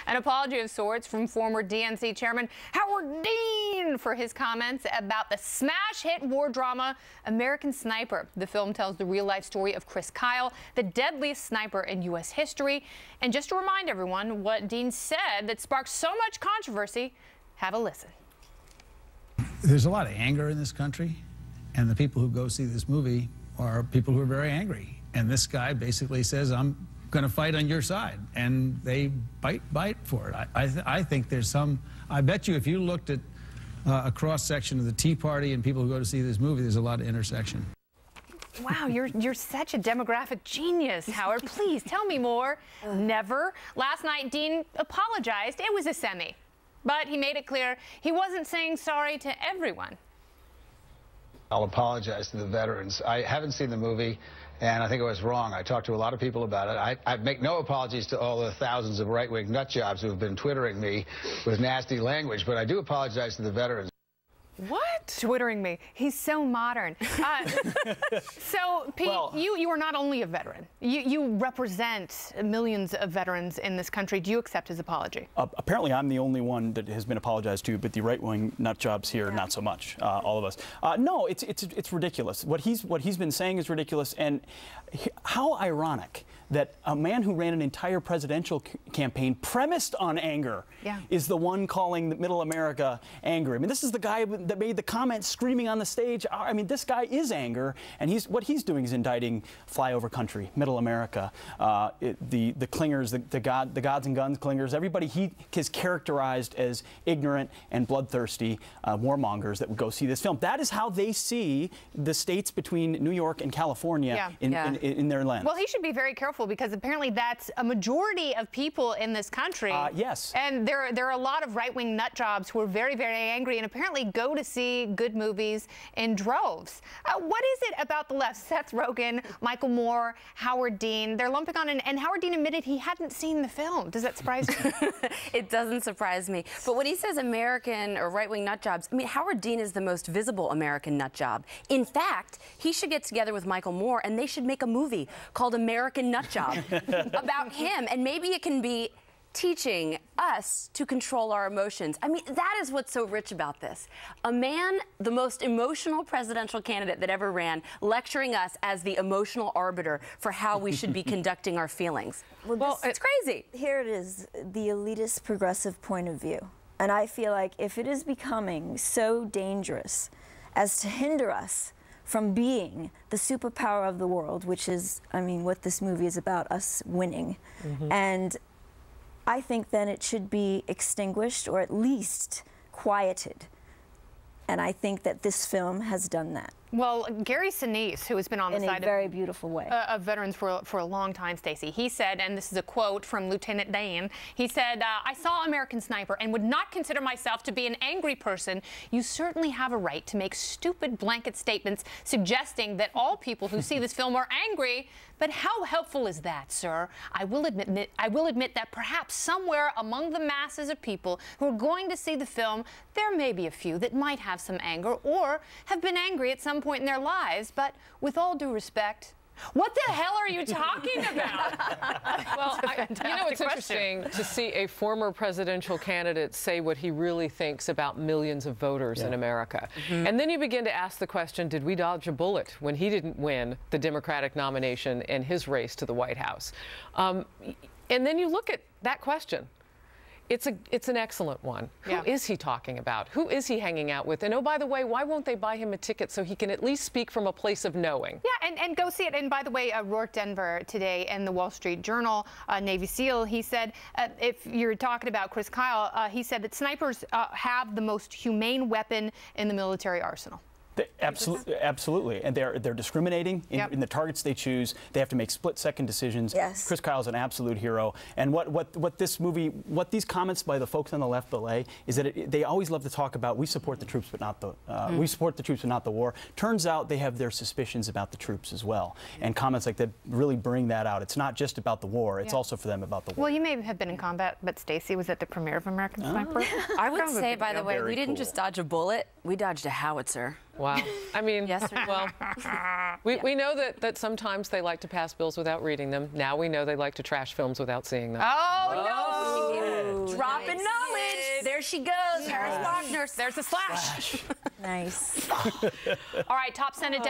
An apology of sorts from former DNC Chairman Howard Dean for his comments about the smash hit war drama American Sniper. The film tells the real-life story of Chris Kyle, the deadliest sniper in U.S. history. And just to remind everyone what Dean said that sparked so much controversy, have a listen. There's a lot of anger in this country, and the people who go see this movie are people who are very angry. And this guy basically says, I'm going to fight on your side, and they bite for it. I think there's some, I bet you if you looked at a cross-section of the Tea Party and people who go to see this movie, there's a lot of intersection. Wow, you're such a demographic genius, Howard. Please tell me more. Never. Last night, Dean apologized. It was a semi. But he made it clear he wasn't saying sorry to everyone. I'll apologize to the veterans. I haven't seen the movie, and I think I was wrong. I talked to a lot of people about it. I make no apologies to all the thousands of right-wing nutjobs who have been twittering me with nasty language, but I do apologize to the veterans. What? Twittering me. He's so modern. So, Pete, well, you are not only a veteran. You represent millions of veterans in this country. Do you accept his apology? Apparently, I'm the only one that has been apologized to, but the right-wing nutjobs here, not so much. All of us. No, it's ridiculous. What he's been saying is ridiculous, and how ironic that a man who ran an entire presidential campaign premised on anger is the one calling Middle America angry. I mean, this is the guy that made the comment screaming on the stage. I mean, this guy is anger, and what he's doing is indicting flyover country, Middle America, the clingers, the gods and guns clingers, everybody he is characterized as ignorant and bloodthirsty warmongers that would go see this film. That is how they see the states between New York and California in their lens. Well, he should be very careful, because apparently that's a majority of people in this country. Yes. And there are a lot of right-wing nutjobs who are very, very angry and apparently go to see good movies in droves. What is it about the left? Seth Rogen, Michael Moore, Howard Dean, they're lumping on, and Howard Dean admitted he hadn't seen the film. Does that surprise you? It doesn't surprise me. But when he says American or right-wing nutjobs, I mean, Howard Dean is the most visible American nutjob. In fact, he should get together with Michael Moore and they should make a movie called American Nutjob about him, and maybe it can be teaching us to control our emotions. I mean, that is what's so rich about this. A man, the most emotional presidential candidate that ever ran, lecturing us as the emotional arbiter for how we should be conducting our feelings. Well, it's crazy. Here it is, the elitist progressive point of view. And I feel like if it is becoming so dangerous as to hinder us from being the superpower of the world, which is, I mean, what this movie is about, us winning. And I think then it should be extinguished or at least quieted. And I think that this film has done that. Well, Gary Sinise, who has been on the side in a very beautiful way of veterans for a long time, Stacey, he said, and this is a quote from Lieutenant Dan, he said, I saw American Sniper and would not consider myself to be an angry person. You certainly have a right to make stupid blanket statements suggesting that all people who see this film are angry, but how helpful is that, sir? I will admit that perhaps somewhere among the masses of people who are going to see the film, there may be a few that might have some anger or have been angry at some point in their lives, but with all due respect, what the hell are you talking about? Well, you know, it's interesting to see a former presidential candidate say what he really thinks about millions of voters in America. And then you begin to ask the question, did we dodge a bullet when he didn't win the Democratic nomination in his race to the White House? And then you look at that question. It's an excellent one. Who is he talking about? Who is he hanging out with? And oh, by the way, why won't they buy him a ticket so he can at least speak from a place of knowing? Yeah, and go see it. And by the way, Rourke Denver today in the Wall Street Journal, Navy SEAL, he said, if you're talking about Chris Kyle, he said that snipers have the most humane weapon in the military arsenal. Absolutely, and they're discriminating in the targets they choose. They have to make split-second decisions. Yes. Chris Kyle's an absolute hero, and what this movie, what these comments by the folks on the left belay is that they always love to talk about we support the troops but not the we support the troops but not the war. Turns out they have their suspicions about the troops as well, and comments like that really bring that out. It's not just about the war; it's also for them about the war. Well, you may have been in combat, but Stacey was at the premiere of American Sniper. I would say, by the way, we didn't just dodge a bullet. We dodged a howitzer. Wow. I mean, Yesterday. well, we know that sometimes they like to pass bills without reading them. Now we know they like to trash films without seeing them. Oh, no. Dropping knowledge. There she goes. Harris Faulkner. There's a slash. Nice. All right, top Senate